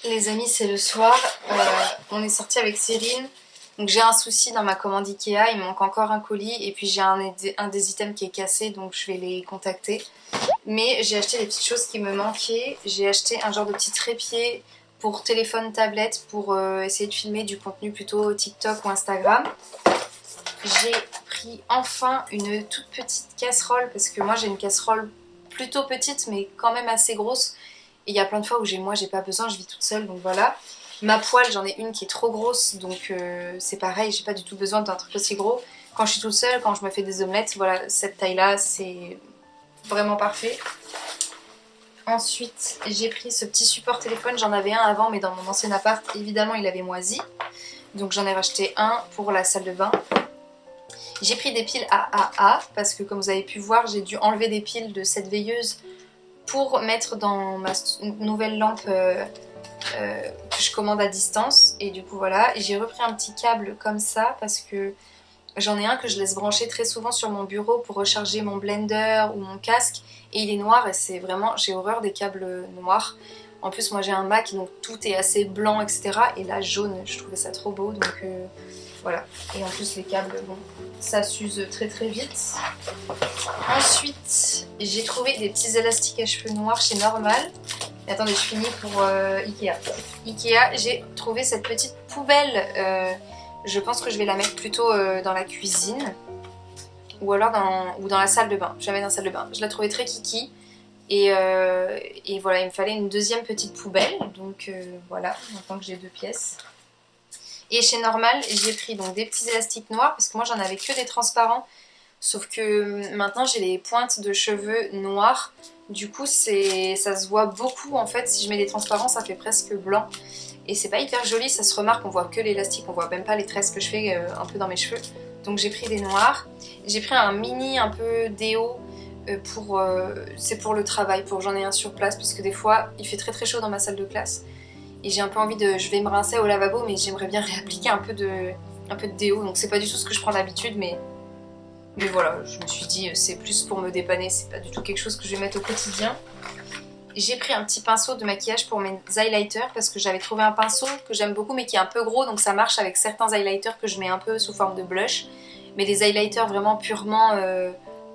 Les amis, c'est le soir, on est sorti avec Cyrine, donc j'ai un souci dans ma commande Ikea, il me manque encore un colis et puis j'ai un des items qui est cassé, donc je vais les contacter. Mais j'ai acheté des petites choses qui me manquaient, j'ai acheté un genre de petit trépied pour téléphone, tablette, pour essayer de filmer du contenu plutôt TikTok ou Instagram. J'ai pris enfin une toute petite casserole, parce que moi j'ai une casserole plutôt petite mais quand même assez grosse. Et il y a plein de fois où moi j'ai pas besoin, je vis toute seule, donc voilà. Ma poêle, j'en ai une qui est trop grosse, donc c'est pareil, j'ai pas du tout besoin d'un truc aussi gros. Quand je suis toute seule, quand je me fais des omelettes, voilà, cette taille-là, c'est vraiment parfait. Ensuite, j'ai pris ce petit support téléphone, j'en avais un avant, mais dans mon ancien appart, évidemment, il avait moisi. Donc j'en ai racheté un pour la salle de bain. J'ai pris des piles AAA, parce que comme vous avez pu voir, j'ai dû enlever des piles de cette veilleuse pour mettre dans ma nouvelle lampe que je commande à distance. Et du coup voilà, j'ai repris un petit câble comme ça parce que j'en ai un que je laisse brancher très souvent sur mon bureau pour recharger mon blender ou mon casque, et il est noir et c'est vraiment, j'ai horreur des câbles noirs. En plus moi j'ai un Mac donc tout est assez blanc etc, et là jaune, je trouvais ça trop beau, donc voilà. Et en plus les câbles, bon, ça s'use très très vite. Ensuite, j'ai trouvé des petits élastiques à cheveux noirs chez Normal. Et attendez, je finis pour Ikea. Ikea, j'ai trouvé cette petite poubelle. Je pense que je vais la mettre plutôt dans la cuisine. Ou alors dans la salle de bain. Je la mets dans la salle de bain. Je la trouvais très kiki. Et voilà, il me fallait une deuxième petite poubelle. Donc voilà, maintenant que j'ai 2 pièces. Et chez Normal, j'ai pris donc des petits élastiques noirs parce que moi j'en avais que des transparents. Sauf que maintenant j'ai les pointes de cheveux noires. Du coup ça se voit beaucoup en fait. Si je mets des transparents, ça fait presque blanc. Et c'est pas hyper joli, ça se remarque, on voit que l'élastique, on voit même pas les tresses que je fais un peu dans mes cheveux. Donc j'ai pris des noirs. J'ai pris un mini un peu déo. C'est pour le travail, pour j'en ai un sur place parce que des fois il fait très très chaud dans ma salle de classe. Et j'ai un peu envie je vais me rincer au lavabo, mais j'aimerais bien réappliquer un peu de déo. Donc c'est pas du tout ce que je prends d'habitude, mais voilà, je me suis dit c'est plus pour me dépanner, c'est pas du tout quelque chose que je vais mettre au quotidien. J'ai pris un petit pinceau de maquillage pour mes highlighters parce que j'avais trouvé un pinceau que j'aime beaucoup mais qui est un peu gros, donc ça marche avec certains highlighters que je mets un peu sous forme de blush. Mais les highlighters vraiment purement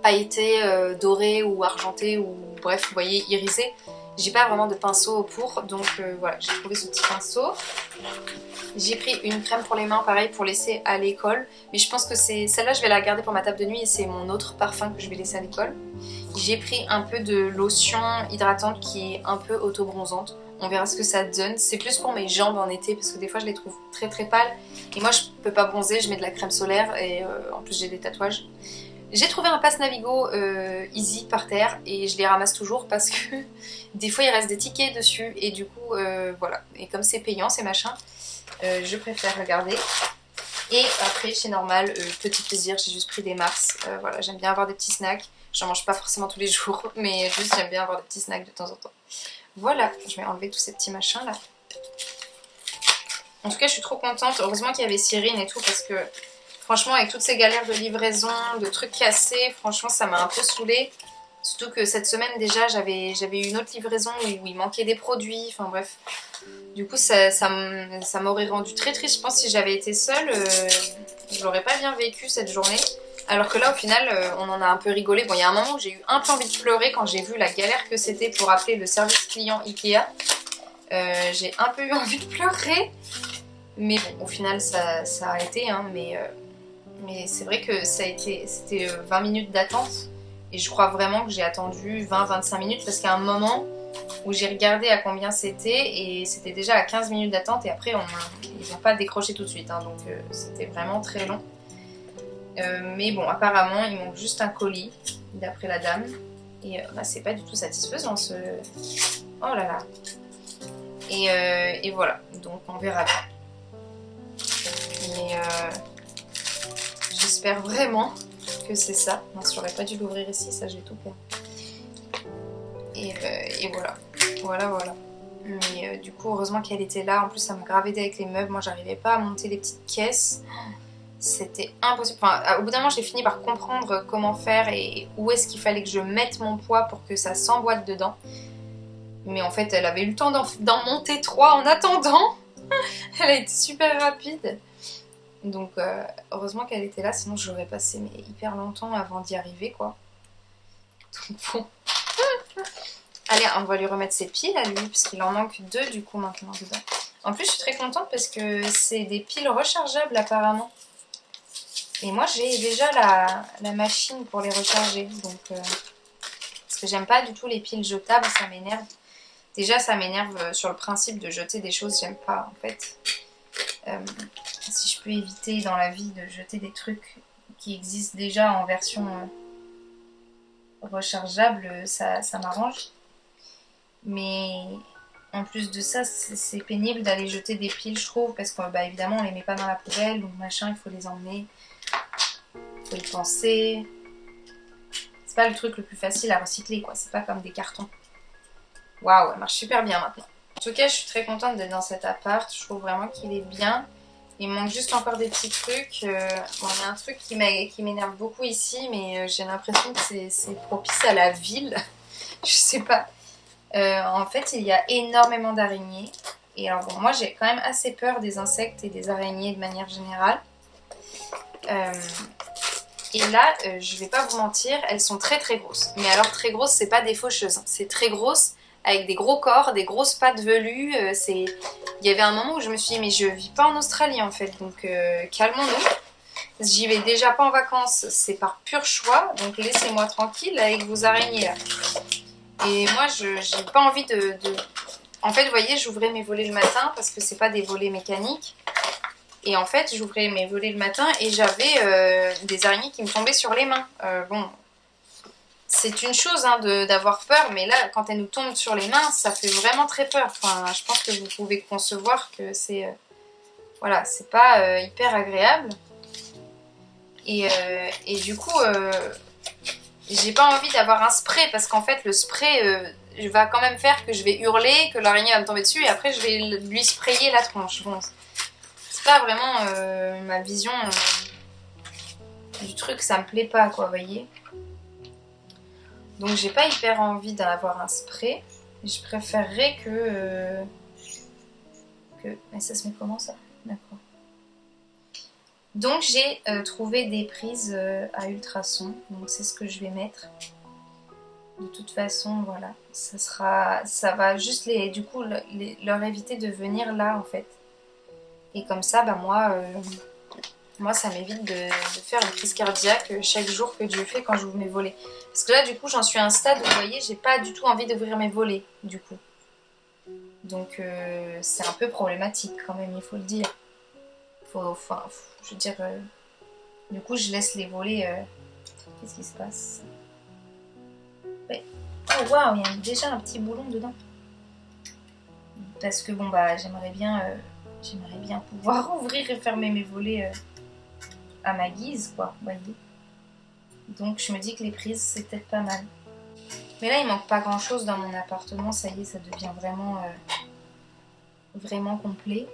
pailletés, dorés ou argentés ou bref, vous voyez, irisés, j'ai pas vraiment de pinceau pour, donc voilà, j'ai trouvé ce petit pinceau. J'ai pris une crème pour les mains, pareil, pour laisser à l'école. Mais je pense que celle-là, je vais la garder pour ma table de nuit et c'est mon autre parfum que je vais laisser à l'école. J'ai pris un peu de lotion hydratante qui est un peu auto-bronzante. On verra ce que ça donne. C'est plus pour mes jambes en été parce que des fois, je les trouve très très pâles. Et moi, je peux pas bronzer, je mets de la crème solaire et en plus, j'ai des tatouages. J'ai trouvé un passe Navigo Easy par terre et je les ramasse toujours parce que des fois il reste des tickets dessus et du coup voilà. Et comme c'est payant ces machins, je préfère regarder. Et après chez Normal, petit plaisir, j'ai juste pris des Mars. Voilà, j'aime bien avoir des petits snacks. J'en mange pas forcément tous les jours, mais juste j'aime bien avoir des petits snacks de temps en temps. Voilà, je vais enlever tous ces petits machins là. En tout cas je suis trop contente, heureusement qu'il y avait Cyrine et tout parce que franchement, avec toutes ces galères de livraison, de trucs cassés, franchement, ça m'a un peu saoulée. Surtout que cette semaine, déjà, j'avais eu une autre livraison où il manquait des produits. Enfin bref. Du coup, ça m'aurait rendu très triste. Je pense que si j'avais été seule, je l'aurais pas bien vécu cette journée. Alors que là, au final, on en a un peu rigolé. Bon, il y a un moment où j'ai eu un peu envie de pleurer quand j'ai vu la galère que c'était pour appeler le service client Ikea. J'ai un peu eu envie de pleurer. Mais bon, au final, ça a été, hein, mais c'est vrai que c'était 20 minutes d'attente et je crois vraiment que j'ai attendu 20-25 minutes parce qu'à un moment où j'ai regardé à combien c'était et c'était déjà à 15 minutes d'attente et après ils n'ont pas décroché tout de suite, hein, donc c'était vraiment très long. Mais bon, apparemment il manque juste un colis d'après la dame et c'est pas du tout satisfaisant ce... Oh là là. Et voilà, donc on verra bien. Mais j'espère vraiment que c'est ça. Mince, j'aurais pas dû l'ouvrir ici, ça je vais tout perdre. Et voilà. Voilà. Mais du coup, heureusement qu'elle était là. En plus, ça me grave aidé avec les meubles. Moi, j'arrivais pas à monter les petites caisses. C'était impossible. Enfin, au bout d'un moment, j'ai fini par comprendre comment faire et où est-ce qu'il fallait que je mette mon poids pour que ça s'emboîte dedans. Mais en fait, elle avait eu le temps d'en monter 3 en attendant. Elle a été super rapide. Donc, heureusement qu'elle était là, sinon j'aurais passé hyper longtemps avant d'y arriver, quoi. Donc, bon. Allez, on va lui remettre ses piles à lui, parce qu'il en manque 2 du coup maintenant dedans. En plus, je suis très contente parce que c'est des piles rechargeables apparemment. Et moi, j'ai déjà la machine pour les recharger. Donc, parce que j'aime pas du tout les piles jetables, ça m'énerve. Déjà, ça m'énerve sur le principe de jeter des choses, j'aime pas en fait. Si je peux éviter dans la vie de jeter des trucs qui existent déjà en version rechargeable, ça m'arrange. Mais en plus de ça, c'est pénible d'aller jeter des piles, je trouve, parce que bah, évidemment, on les met pas dans la poubelle, donc machin, il faut les emmener, il faut y penser. C'est pas le truc le plus facile à recycler, quoi. C'est pas comme des cartons. Waouh, elle marche super bien maintenant. En tout cas, je suis très contente d'être dans cet appart. Je trouve vraiment qu'il est bien. Il me manque juste encore des petits trucs. Bon, il y a un truc qui m'énerve beaucoup ici, mais j'ai l'impression que c'est propice à la ville. Je sais pas. En fait, il y a énormément d'araignées. Et alors bon, moi j'ai quand même assez peur des insectes et des araignées de manière générale. Et là, je vais pas vous mentir, elles sont très très grosses. Mais alors très grosses, c'est pas des faucheuses. Hein. C'est très grosses, avec des gros corps, des grosses pattes velues. Il y avait un moment où je me suis dit, mais je vis pas en Australie en fait, donc calmons-nous. J'y vais déjà pas en vacances, c'est par pur choix, donc laissez-moi tranquille avec vos araignées là. Et moi, j'ai pas envie de... En fait, vous voyez, j'ouvrais mes volets le matin parce que c'est pas des volets mécaniques. Et en fait, j'ouvrais mes volets le matin et j'avais des araignées qui me tombaient sur les mains. Bon, c'est une chose hein, d'avoir peur, mais là, quand elles nous tombent sur les mains, ça fait vraiment très peur. Enfin, je pense que vous pouvez concevoir que c'est... voilà, c'est pas hyper agréable. Et du coup... j'ai pas envie d'avoir un spray parce qu'en fait le spray va quand même faire que je vais hurler, que l'araignée va me tomber dessus et après je vais lui sprayer la tronche. Bon, c'est pas vraiment ma vision du truc, ça me plaît pas quoi, vous voyez. Donc j'ai pas hyper envie d'avoir un spray. Je préférerais que... Mais ça se met comment ça? D'accord. Donc j'ai trouvé des prises à ultrasons, donc c'est ce que je vais mettre. De toute façon, voilà, ça va juste du coup leur éviter de venir là en fait. Et comme ça, bah moi ça m'évite de faire une crise cardiaque chaque jour que Dieu fait quand j'ouvre mes volets. Parce que là du coup j'en suis à un stade où vous voyez, j'ai pas du tout envie d'ouvrir mes volets du coup. Donc c'est un peu problématique quand même, il faut le dire. Je veux dire, du coup, je laisse les volets. Qu'est-ce qui se passe? Ouais. Oh waouh, il y a déjà un petit boulon dedans. Parce que bon bah, j'aimerais bien pouvoir ouvrir et fermer mes volets à ma guise, quoi. Vous voyez. Donc je me dis que les prises, c'est peut-être pas mal. Mais là, il manque pas grand-chose dans mon appartement. Ça y est, ça devient vraiment complet.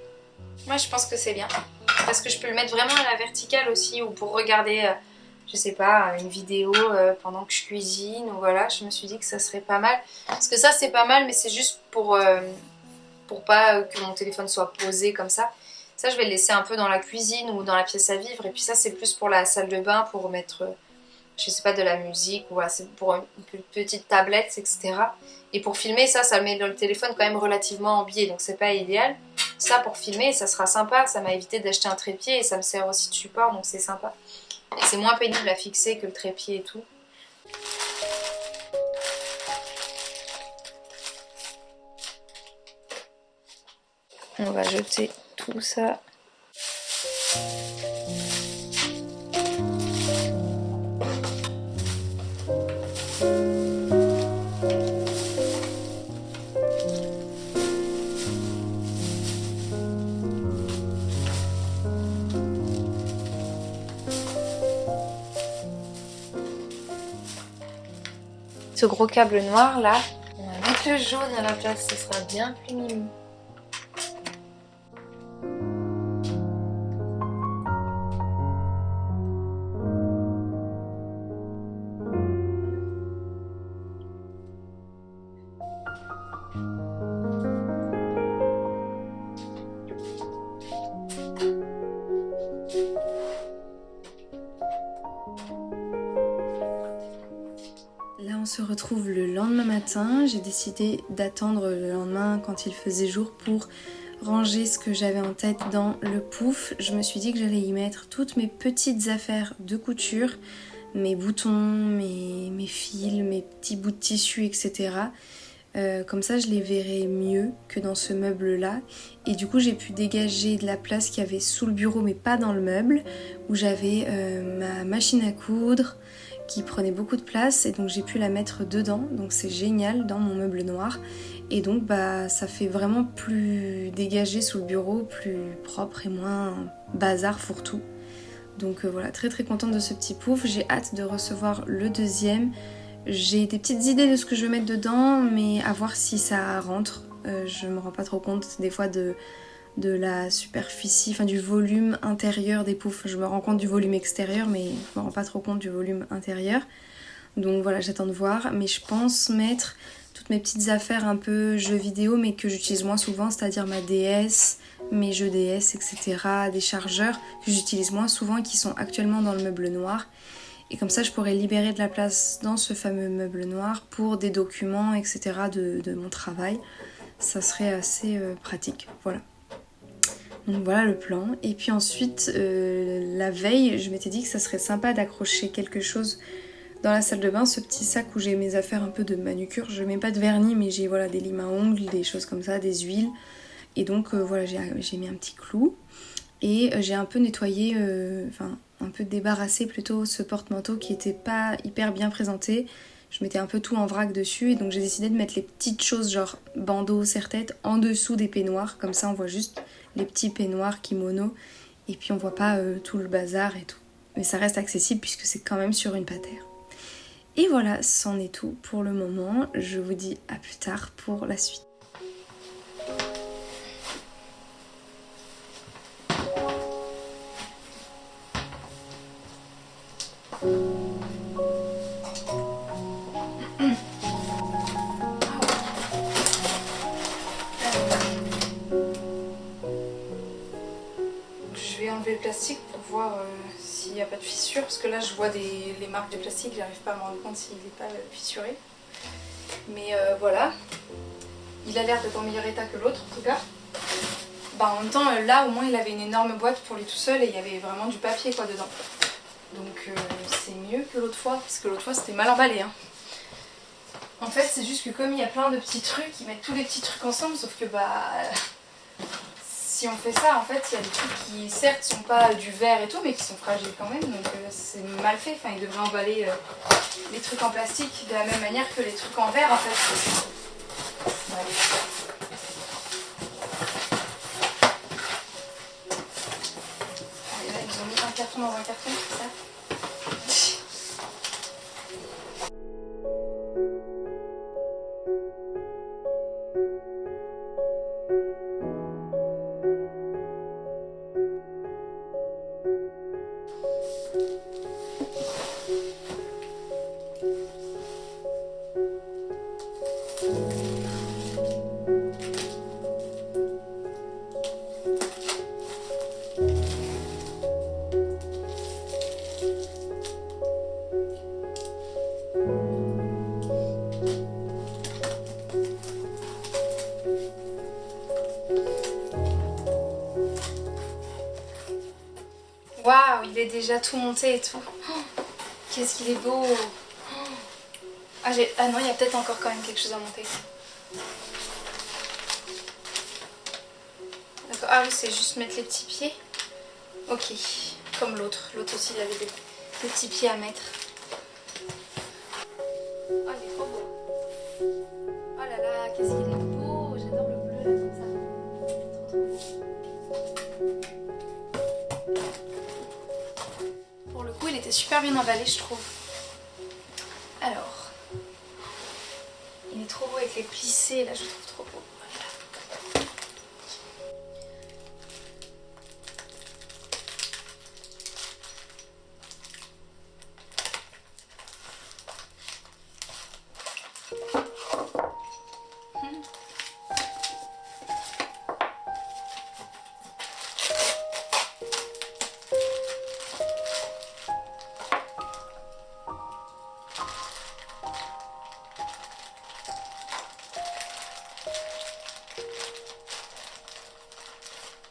Moi, je pense que c'est bien. Parce que je peux le mettre vraiment à la verticale aussi, ou pour regarder, je sais pas, une vidéo pendant que je cuisine, ou voilà, je me suis dit que ça serait pas mal. Parce que ça, c'est pas mal, mais c'est juste pour pas que mon téléphone soit posé comme ça. Ça, je vais le laisser un peu dans la cuisine ou dans la pièce à vivre. Et puis ça, c'est plus pour la salle de bain, pour mettre, je sais pas, de la musique, ou voilà, c'est pour une petite tablette, etc. Et pour filmer, ça met le téléphone quand même relativement en biais, donc c'est pas idéal. Ça, pour filmer, ça sera sympa. Ça m'a évité d'acheter un trépied et ça me sert aussi de support, donc c'est sympa. Et c'est moins pénible à fixer que le trépied et tout. On va jeter tout ça. ce gros câble noir là. On va mettre le jaune à la place, ce sera bien plus mimi. Là on se retrouve le lendemain matin, j'ai décidé d'attendre le lendemain quand il faisait jour pour ranger ce que j'avais en tête dans le pouf. Je me suis dit que j'allais y mettre toutes mes petites affaires de couture, mes boutons, mes fils, mes petits bouts de tissu, etc. Comme ça je les verrai mieux que dans ce meuble là, et du coup j'ai pu dégager de la place qu'il y avait sous le bureau mais pas dans le meuble, où j'avais ma machine à coudre qui prenait beaucoup de place, et donc j'ai pu la mettre dedans, donc c'est génial dans mon meuble noir, et donc bah ça fait vraiment plus dégagé sous le bureau, plus propre et moins bazar fourre-tout. Donc voilà, très très contente de ce petit pouf, j'ai hâte de recevoir le deuxième. J'ai des petites idées de ce que je vais mettre dedans, mais à voir si ça rentre. Je me rends pas trop compte des fois de la superficie, enfin du volume intérieur des poufs. Je me rends compte du volume extérieur, mais je me rends pas trop compte du volume intérieur. Donc voilà, j'attends de voir. Mais je pense mettre toutes mes petites affaires un peu jeux vidéo, mais que j'utilise moins souvent, c'est-à-dire ma DS, mes jeux DS, etc. Des chargeurs que j'utilise moins souvent et qui sont actuellement dans le meuble noir. Et comme ça, je pourrais libérer de la place dans ce fameux meuble noir pour des documents, etc. de mon travail. Ça serait assez pratique, voilà. Donc voilà le plan. Et puis ensuite, la veille, je m'étais dit que ça serait sympa d'accrocher quelque chose dans la salle de bain, ce petit sac où j'ai mes affaires un peu de manucure. Je mets pas de vernis, mais j'ai voilà, des limes à ongles, des choses comme ça, des huiles. Et donc voilà, j'ai mis un petit clou. Et j'ai un peu nettoyé, enfin un peu débarrassé plutôt ce porte-manteau qui était pas hyper bien présenté. Je mettais un peu tout en vrac dessus, et donc j'ai décidé de mettre les petites choses genre bandeau, serre-tête en dessous des peignoirs. Comme ça on voit juste les petits peignoirs, kimono, et puis on voit pas tout le bazar et tout. Mais ça reste accessible puisque c'est quand même sur une patère. Et voilà, c'en est tout pour le moment. Je vous dis à plus tard pour la suite. Je vais enlever le plastique pour voir s'il n'y a pas de fissure, parce que là je vois les marques de plastique, j'arrive pas à me rendre compte s'il n'est pas fissuré. Mais voilà, il a l'air d'être en meilleur état que l'autre en tout cas. Bah, en même temps, là au moins il avait une énorme boîte pour lui tout seul et il y avait vraiment du papier quoi dedans. Donc c'est mieux que l'autre fois, parce que l'autre fois c'était mal emballé. Hein. En fait c'est juste que comme il y a plein de petits trucs, ils mettent tous les petits trucs ensemble, sauf que bah... si on fait ça, en fait, il y a des trucs qui, certes, sont pas du verre et tout, mais qui sont fragiles quand même, donc c'est mal fait. Enfin, ils devraient emballer les trucs en plastique de la même manière que les trucs en verre, en fait. Ouais. Allez, là, ils ont mis un carton dans un carton, c'est ça ? Waouh, il est déjà tout monté et tout. Oh, qu'est-ce qu'il est beau. Oh. Ah non, il y a peut-être encore quand même quelque chose à monter. D'accord. Ah oui, c'est juste mettre les petits pieds. Ok, comme l'autre. L'autre aussi, il avait des petits pieds à mettre. Oh, il est trop beau. Oh là là, qu'est-ce qu'il est beau. J'adore le bleu là, comme ça. Trop trop beau. Pour le coup, il était super bien emballé, je trouve. Alors, est trop beau avec les plissés, là je le trouve trop beau. Voilà.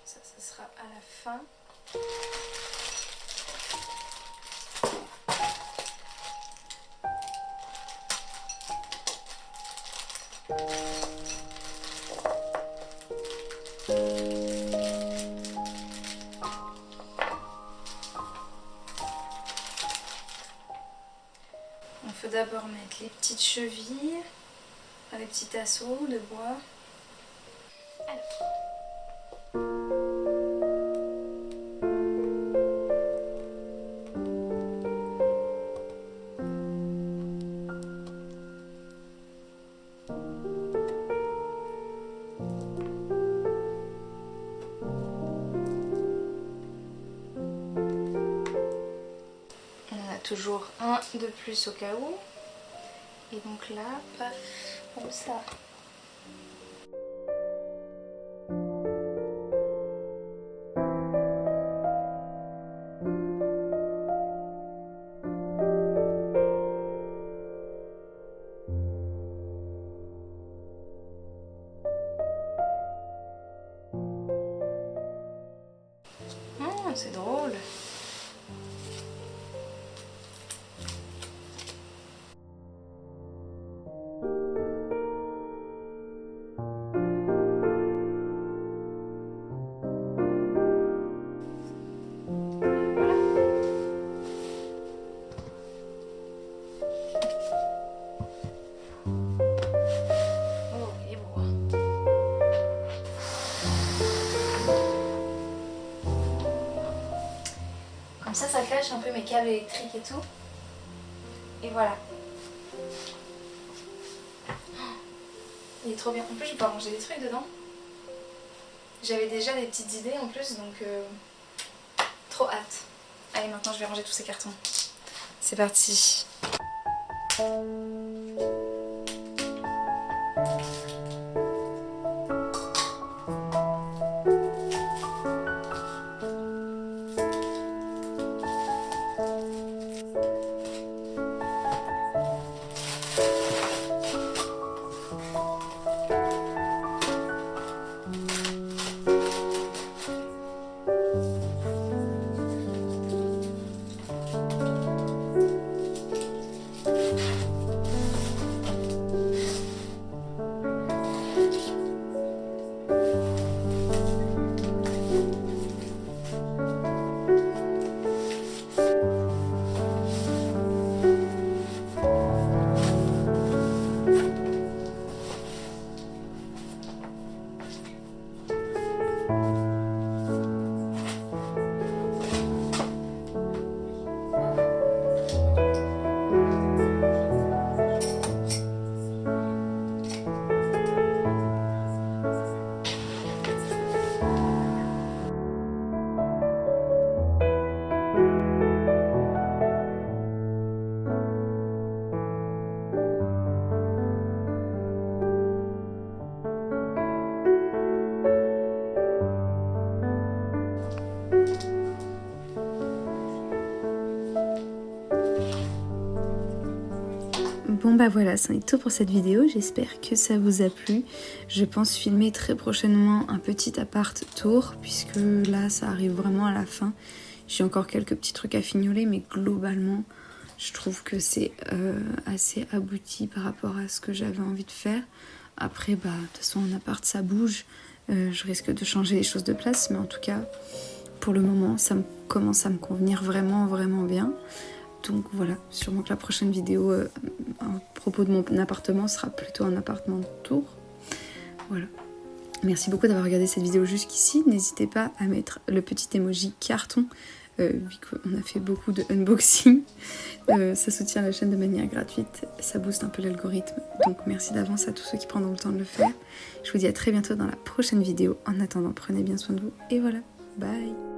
Ça sera à la fin. Il faut d'abord mettre les petites chevilles, enfin, les petits tasseaux de bois. Alors. Toujours un de plus au cas où. Et donc là, paf, comme ça. C'est drôle. Ça cache un peu mes câbles électriques et tout. Et voilà. Il est trop bien. En plus, je peux ranger des trucs dedans. J'avais déjà des petites idées en plus, donc trop hâte. Allez, maintenant je vais ranger tous ces cartons. C'est parti. Bon bah voilà, c'en est tout pour cette vidéo, j'espère que ça vous a plu. Je pense filmer très prochainement un petit appart tour, puisque là ça arrive vraiment à la fin. J'ai encore quelques petits trucs à fignoler, mais globalement je trouve que c'est assez abouti par rapport à ce que j'avais envie de faire. Après bah de toute façon en appart ça bouge, je risque de changer les choses de place, mais en tout cas pour le moment ça commence à me convenir vraiment bien. Donc voilà, sûrement que la prochaine vidéo à propos de mon appartement sera plutôt un appartement de tour. Voilà. Merci beaucoup d'avoir regardé cette vidéo jusqu'ici. N'hésitez pas à mettre le petit emoji carton, vu qu'on a fait beaucoup de unboxing. Ça soutient la chaîne de manière gratuite, ça booste un peu l'algorithme. Donc merci d'avance à tous ceux qui prendront le temps de le faire. Je vous dis à très bientôt dans la prochaine vidéo. En attendant, prenez bien soin de vous et voilà, bye.